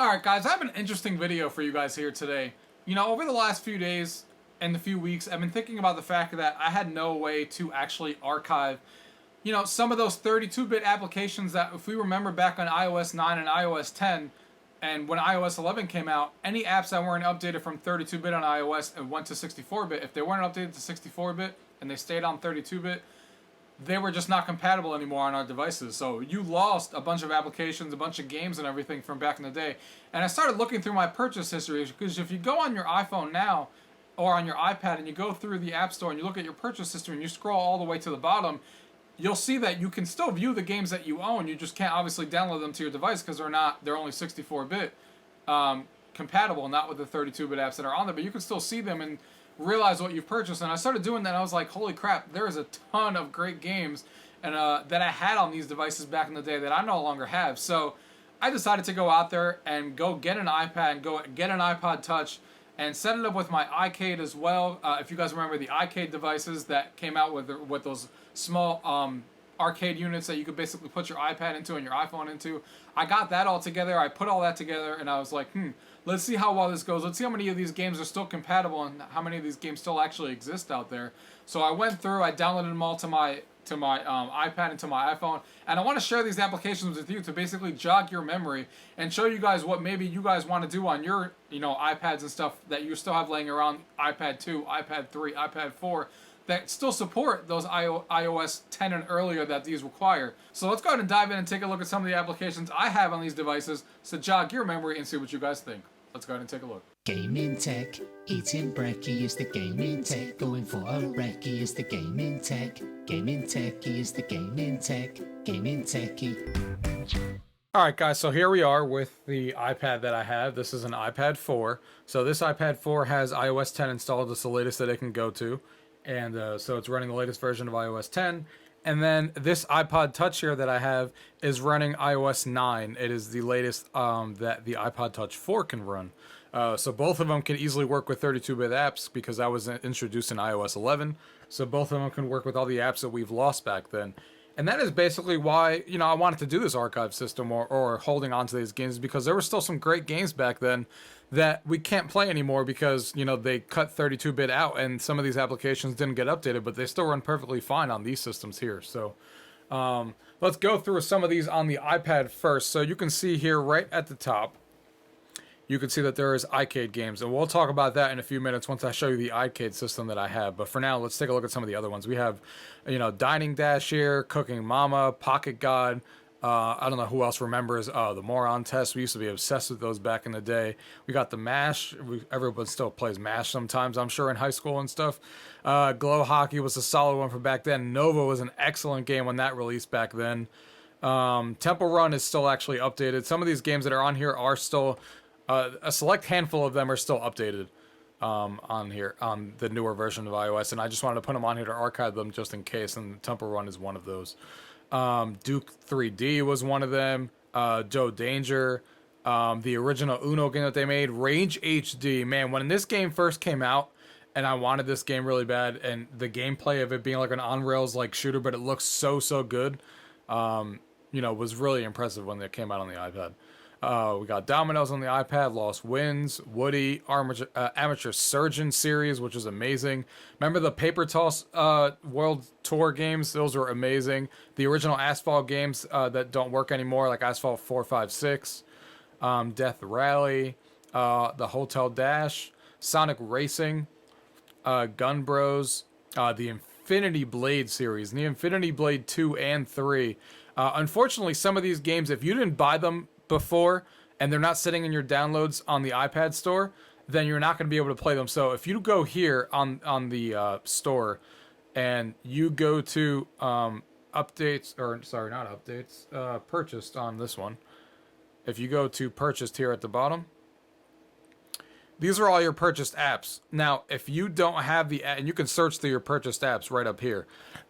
Alright guys, I have an interesting video for you guys here today. You know, over the last few days and the few weeks, I've been thinking about the fact that I had no way to actually archive, you know, some of those 32-bit applications that, if we remember back on iOS 9 and iOS 10, and when iOS 11 came out, any apps that weren't updated from 32-bit on iOS and went to 64-bit, if they weren't updated to 64-bit and they stayed on 32-bit, they were just not compatible anymore on our devices. So you lost a bunch of applications, a bunch of games and everything from back in the day. And I started looking through my purchase history, because if you go on your iPhone now or on your iPad and you go through the App Store and you look at your purchase history and you scroll all the way to the bottom, you'll see that you can still view the games that you own. You just can't obviously download them to your device because they're only 64-bit compatible, not with the 32-bit apps that are on there. But you can still see them and realize what you've purchased. And I started doing that, and I was like, holy crap, there is a ton of great games and that I had on these devices back in the day that I no longer have. So I decided to go out there and go get an iPad and go get an iPod Touch and set it up with my iCade as well. If you guys remember the iCade devices that came out with those small arcade units that you could basically put your iPad into and your iPhone into. I got that all together. I put all that together, and I was like, let's see how well this goes. Let's see how many of these games are still compatible and how many of these games still actually exist out there. So I went through, I downloaded them all to my iPad and to my iPhone, and I want to share these applications with you to basically jog your memory and show you guys what maybe you guys want to do on your, iPads and stuff that you still have laying around, iPad 2, iPad 3, iPad 4, that still support those iOS 10 and earlier that these require. So let's go ahead and dive in and take a look at some of the applications I have on these devices to jog your memory and see what you guys think. Let's go ahead and take a look. Gaming tech, eating brekkie is the gaming tech, going for a recce is the gaming tech, gaming techie is the gaming tech, gaming techie. Alright guys, so here we are with the iPad that I have. This is an iPad 4. So this iPad 4 has iOS 10 installed. It's the latest that it can go to. And so it's running the latest version of iOS 10. And then this iPod Touch here that I have is running iOS 9. It is the latest that the iPod Touch 4 can run. So both of them can easily work with 32-bit apps because that was introduced in iOS 11. So both of them can work with all the apps that we've lost back then. And that is basically why, I wanted to do this archive system or holding on to these games, because there were still some great games back then that we can't play anymore because, they cut 32-bit out and some of these applications didn't get updated, but they still run perfectly fine on these systems here. So let's go through some of these on the iPad first. So you can see here right at the top, you can see that there is iCade games, and we'll talk about that in a few minutes once I show you the iCade system that I have. But for now, let's take a look at some of the other ones. We have, Dining Dash here, Cooking Mama, Pocket God. I don't know who else remembers the Moron Test. We used to be obsessed with those back in the day. We got the MASH. Everyone still plays MASH sometimes, I'm sure, in high school and stuff. Glow Hockey was a solid one for back then. Nova was an excellent game when that released back then. Temple Run is still actually updated. Some of these games that are on here are still... a select handful of them are still updated on here, on the newer version of iOS, and I just wanted to put them on here to archive them just in case, and Temple Run is one of those. Duke 3D was one of them. Joe Danger, the original Uno game that they made. Range HD, man, when this game first came out, and I wanted this game really bad, and the gameplay of it being like an on-rails like shooter, but it looks so good, was really impressive when it came out on the iPad. We got Dominoes on the iPad, Lost Winds, Woody, Amateur Surgeon series, which is amazing. Remember the Paper Toss World Tour games? Those were amazing. The original Asphalt games that don't work anymore, like Asphalt 4, 5, 6, Death Rally, the Hotel Dash, Sonic Racing, Gun Bros, the Infinity Blade series, and the Infinity Blade 2 and 3. Unfortunately, some of these games, if you didn't buy them before and they're not sitting in your downloads on the iPad store, then you're not going to be able to play them. So if you go here on the store and you go to updates, or sorry, not updates, purchased on this one. If you go to purchased here at the bottom, these are all your purchased apps. Now, if you don't have and you can search through your purchased apps right up here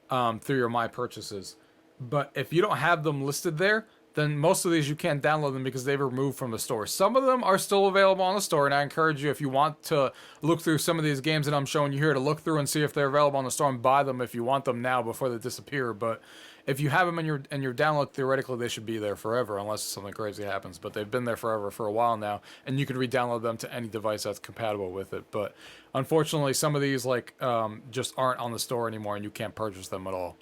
through your My Purchases. But if you don't have them listed there, then most of these you can't download them because they've removed from the store. Some of them are still available on the store, and I encourage you, if you want to look through some of these games that I'm showing you here, to look through and see if they're available on the store and buy them if you want them now before they disappear. But if you have them in your download, theoretically they should be there forever unless something crazy happens. But they've been there forever for a while now, and you can re-download them to any device that's compatible with it. But unfortunately, some of these just aren't on the store anymore, and you can't purchase them at all.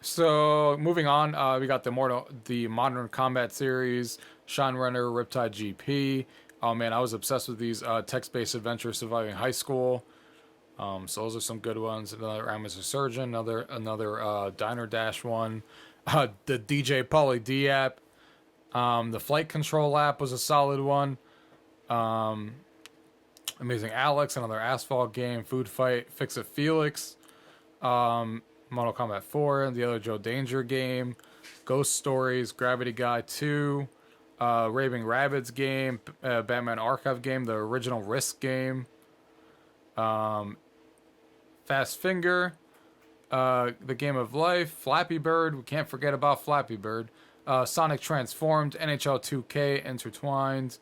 So moving on, we got the Modern Combat series, Shine Runner, Riptide GP. Oh man, I was obsessed with these text-based adventures surviving high school. So those are some good ones. Another Amateur Surgeon, another Diner Dash one, the DJ Pauly D app, the Flight Control app was a solid one. Amazing Alex, another Asphalt game, Food Fight, Fix It Felix, Mortal Kombat 4, the other Joe Danger game, Ghost Stories, Gravity Guy 2, Raving Rabbids game, Batman Archive game, the original Risk game, Fast Finger, the Game of Life, Flappy Bird, we can't forget about Flappy Bird, Sonic Transformed, NHL 2K Intertwined,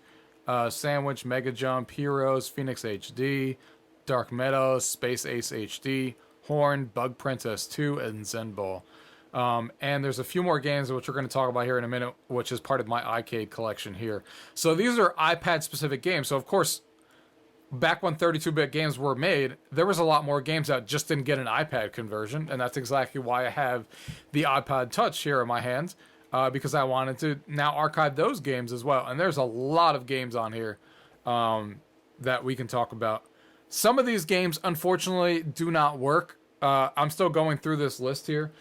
Sandwich, Mega Jump, Heroes, Phoenix HD, Dark Meadows, Space Ace HD, Horn, Bug Princess 2, and Zen Ball. And there's a few more games which we're going to talk about here in a minute, which is part of my iCade collection here. So these are iPad-specific games. So, of course, back when 32-bit games were made, there was a lot more games that just didn't get an iPad conversion, and that's exactly why I have the iPod Touch here in my hands, because I wanted to now archive those games as well. And there's a lot of games on here that we can talk about. Some of these games, unfortunately, do not work. I'm still going through this list here.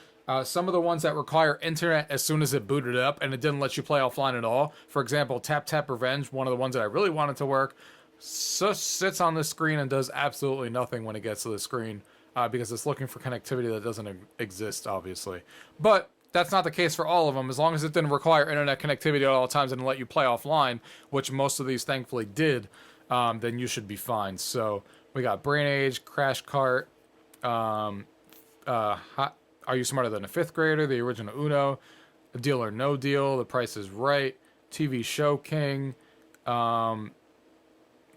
Some of the ones that require internet as soon as it booted up and it didn't let you play offline at all. For example, Tap Tap Revenge, one of the ones that I really wanted to work, sits on the screen and does absolutely nothing when it gets to the screen because it's looking for connectivity that doesn't exist, obviously. But that's not the case for all of them. As long as it didn't require internet connectivity at all times and let you play offline, which most of these thankfully did, then you should be fine. So we got Brain Age, Crash Kart, Are You Smarter Than a Fifth Grader, the original Uno, Deal or No Deal, The Price is Right, TV Show King.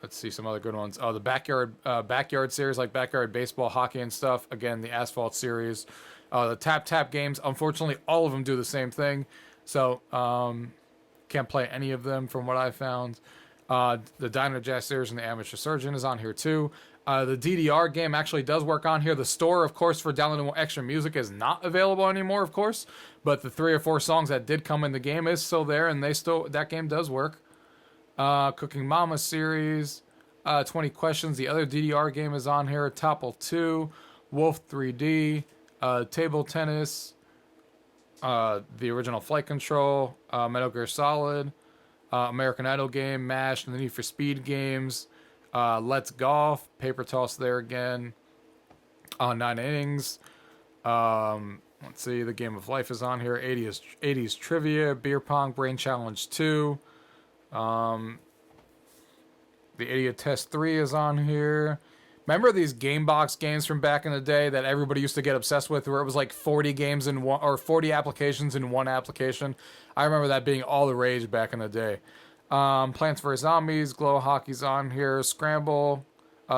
Let's see some other good ones. Oh, the backyard series like Backyard Baseball, Hockey, and stuff. Again, the Asphalt series. The Tap Tap games. Unfortunately, all of them do the same thing. So, can't play any of them from what I found. The Diner Dash series and the Amateur Surgeon is on here too. The DDR game actually does work on here. The store, of course, for downloading more extra music is not available anymore, of course. But the 3 or 4 songs that did come in the game is still there, and that game does work. Cooking Mama series, 20 Questions. The other DDR game is on here. Topple 2, Wolf 3D, Table Tennis, the original Flight Control, Metal Gear Solid, American Idol game, MASH, and the Need for Speed games. Let's Golf, Paper Toss there again. 9 Innings. Let's see, the Game of Life is on here. 80s Trivia, Beer Pong, Brain Challenge 2. The Idiot Test 3 is on here. Remember these Gamebox games from back in the day that everybody used to get obsessed with, where it was like 40 games in one, or 40 applications in one application? I remember that being all the rage back in the day. Plants vs. Zombies, Glow Hockey's on here, Scramble,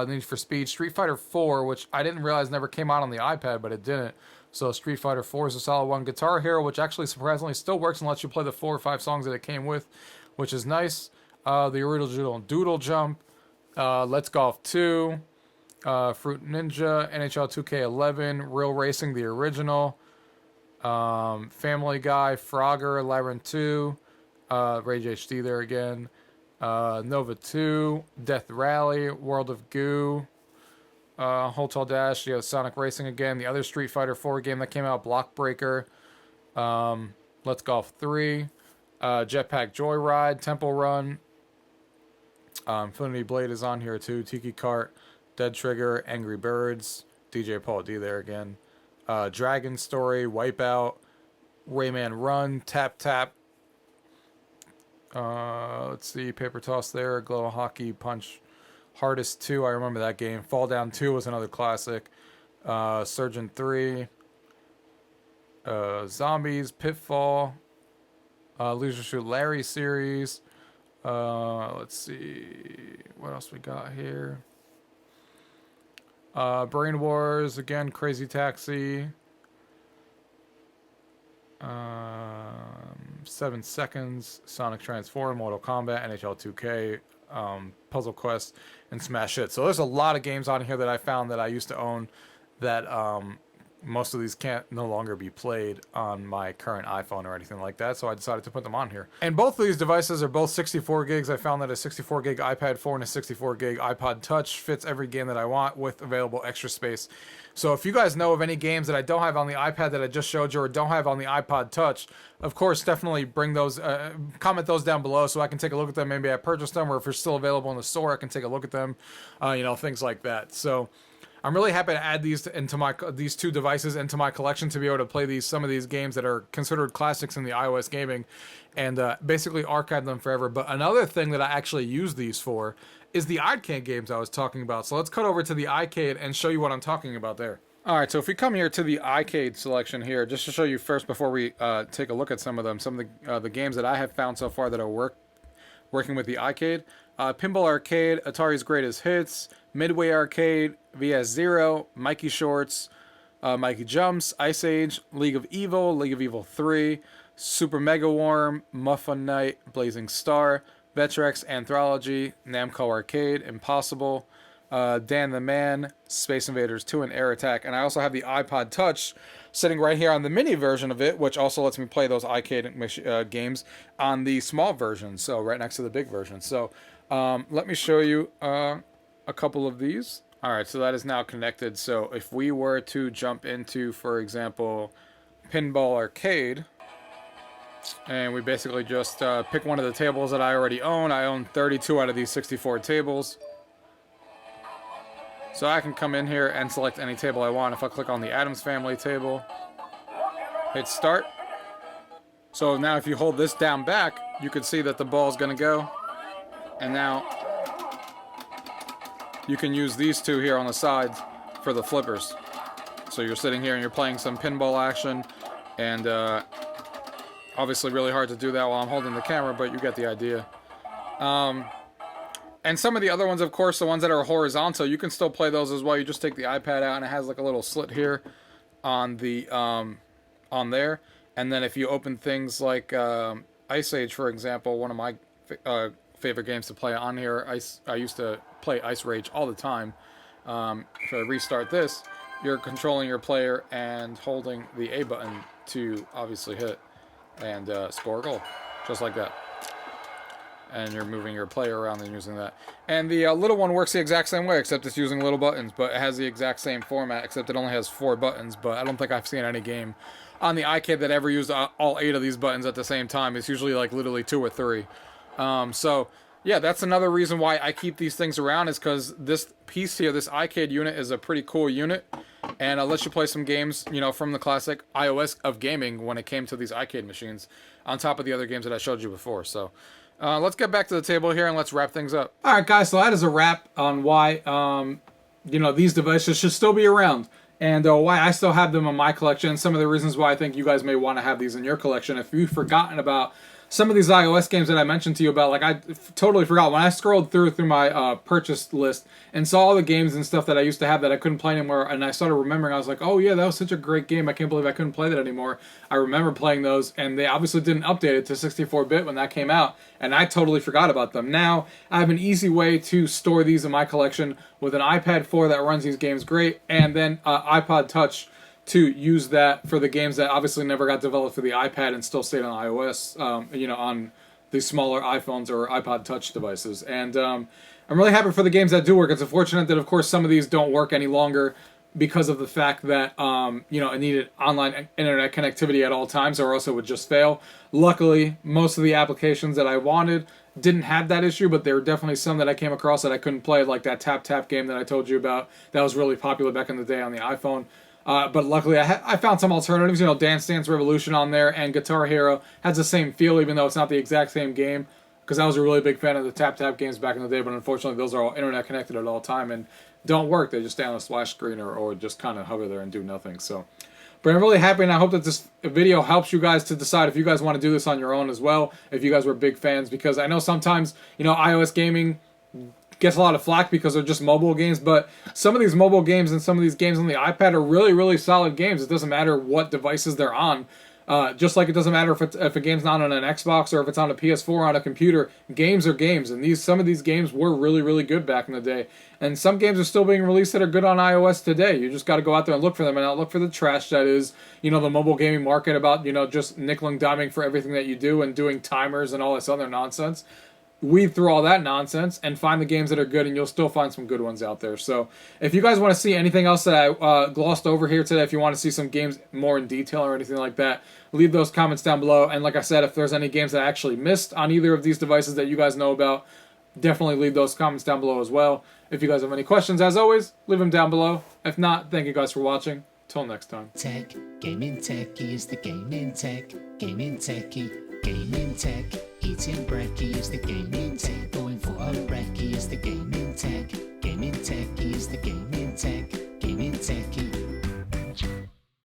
Need for Speed, Street Fighter 4, which I didn't realize never came out on the iPad, but it didn't. So Street Fighter 4 is a solid one. Guitar Hero, which actually surprisingly still works and lets you play the 4 or 5 songs that it came with, which is nice. The original Doodle Jump, Let's Golf 2, Fruit Ninja, NHL 2K11, Real Racing, the original, Family Guy, Frogger, Labyrinth 2, Rage HD there again, Nova 2, Death Rally, World of Goo, Hotel Dash, Sonic Racing again, the other Street Fighter 4 game that came out, Block Breaker, Let's Golf 3, Jetpack Joyride, Temple Run, Infinity Blade is on here too, Tiki Kart, Dead Trigger, Angry Birds, DJ Paul D there again, Dragon Story, Wipeout, Rayman Run, Tap Tap, let's see, Paper Toss there, Glow Hockey, Punch, Hardest 2, I remember that game, Fall Down 2 was another classic, Surgeon 3, Zombies, Pitfall, Leisure Suit Larry series, let's see, what else we got here, Brain Wars, again, Crazy Taxi, 7 Seconds, Sonic Transform, Mortal Kombat, NHL 2K, Puzzle Quest, and Smash Hit. So there's a lot of games on here that I found that I used to own that most of these can't no longer be played on my current iPhone or anything like that, so I decided to put them on here. And both of these devices are both 64 gigs. I found that a 64 gig iPad 4 and a 64 gig iPod Touch fits every game that I want with available extra space. So if you guys know of any games that I don't have on the iPad that I just showed you or don't have on the iPod Touch, of course, definitely bring those, comment those down below so I can take a look at them. Maybe I purchased them, or if they're still available in the store, I can take a look at them, you know, things like that. So I'm really happy to add these into these two devices into my collection to be able to play some of these games that are considered classics in the iOS gaming, and basically archive them forever. But another thing that I actually use these for is the iCade games I was talking about. So let's cut over to the iCade and show you what I'm talking about there. All right, so if we come here to the iCade selection here, just to show you first before we take a look at some of them, some of the games that I have found so far that are working with the iCade. Pinball Arcade, Atari's Greatest Hits, Midway Arcade, VS Zero, Mikey Shorts, Mikey Jumps, Ice Age, League of Evil 3, Super Mega Worm, Muffin Night, Blazing Star, Vectrex Anthology, Namco Arcade, Impossible, Dan the Man, Space Invaders 2, and Air Attack. And I also have the iPod Touch sitting right here on the mini version of it, which also lets me play those iCade games on the small version, so right next to the big version. So let me show you a couple of these. All right, so that is now connected. So if we were to jump into, for example, Pinball Arcade, and we basically just pick one of the tables that I already own. I own 32 out of these 64 tables. So I can come in here and select any table I want. If I click on the Addams Family table, hit start. So now if you hold this down back, you can see that the ball is going to go. And now you can use these two here on the sides for the flippers. So you're sitting here and you're playing some pinball action, and obviously really hard to do that while I'm holding the camera, but you get the idea. And some of the other ones, of course, the ones that are horizontal, you can still play those as well. You just take the iPad out and it has like a little slit here on the on there. And then if you open things like Ice Age, for example, one of my favorite games to play on here, I used to play Ice Rage all the time. If I restart this, you're controlling your player and holding the A button to obviously hit and score a goal, just like that. And you're moving your player around and using that. And the little one works the exact same way, except it's using little buttons, but it has the exact same format, except it only has 4 buttons. But I don't think I've seen any game on the iCade that ever used all 8 of these buttons at the same time. It's usually like literally 2 or 3. So yeah, that's another reason why I keep these things around, is because this piece here, this iCade unit, is a pretty cool unit, and it lets you play some games, you know, from the classic iOS of gaming when it came to these iCade machines, on top of the other games that I showed you before. So let's get back to the table here and let's wrap things up. All right, guys, so that is a wrap on why, you know, these devices should still be around, and why I still have them in my collection, some of the reasons why I think you guys may want to have these in your collection. If you've forgotten about some of these iOS games that I mentioned to you about, like, I totally forgot. When I scrolled through my purchase list and saw all the games and stuff that I used to have that I couldn't play anymore, and I started remembering, I was like, oh yeah, that was such a great game. I can't believe I couldn't play that anymore. I remember playing those, and they obviously didn't update it to 64-bit when that came out, and I totally forgot about them. Now, I have an easy way to store these in my collection with an iPad 4 that runs these games great, and then iPod Touch to use that for the games that obviously never got developed for the iPad and still stayed on iOS, you know, on the smaller iPhones or iPod Touch devices. And I'm really happy for the games that do work. It's unfortunate that, of course, some of these don't work any longer because of the fact that, you know, it needed online internet connectivity at all times, or else it would just fail. Luckily, most of the applications that I wanted didn't have that issue, but there were definitely some that I came across that I couldn't play, like that Tap Tap game that I told you about that was really popular back in the day on the iPhone. But luckily, I found some alternatives. You know, Dance Dance Revolution on there, and Guitar Hero has the same feel, even though it's not the exact same game, because I was a really big fan of the Tap Tap games back in the day, but unfortunately, those are all internet connected at all time and don't work. They just stay on a splash screen or just kind of hover there and do nothing. So, but I'm really happy, and I hope that this video helps you guys to decide if you guys want to do this on your own as well, if you guys were big fans, because I know sometimes, you know, iOS gaming gets a lot of flack because they're just mobile games, but some of these mobile games and some of these games on the iPad are really, really solid games. It doesn't matter what devices they're on. Just like it doesn't matter if a game's not on an Xbox or if it's on a PS4 on a computer, games are games, and some of these games were really, really good back in the day. And some games are still being released that are good on iOS today. You just got to go out there and look for them, and not look for the trash that is, the mobile gaming market about, just nickel and diming for everything that you do and doing timers and all this other nonsense. Weed through all that nonsense and find the games that are good, and you'll still find some good ones out there. So if you guys want to see anything else that I glossed over here today, if you want to see some games more in detail or anything like that, leave those comments down below. And like I said, if there's any games that I actually missed on either of these devices that you guys know about, definitely leave those comments down below as well. If you guys have any questions, as always, leave them down below. If not, thank you guys for watching. Till next time. Tech, gaming techie is the gaming tech, gaming techie, gaming tech. Eating brekkie is the gaming tech, going for a recce is the gaming tech, gaming techie is the gaming tech, gaming techie.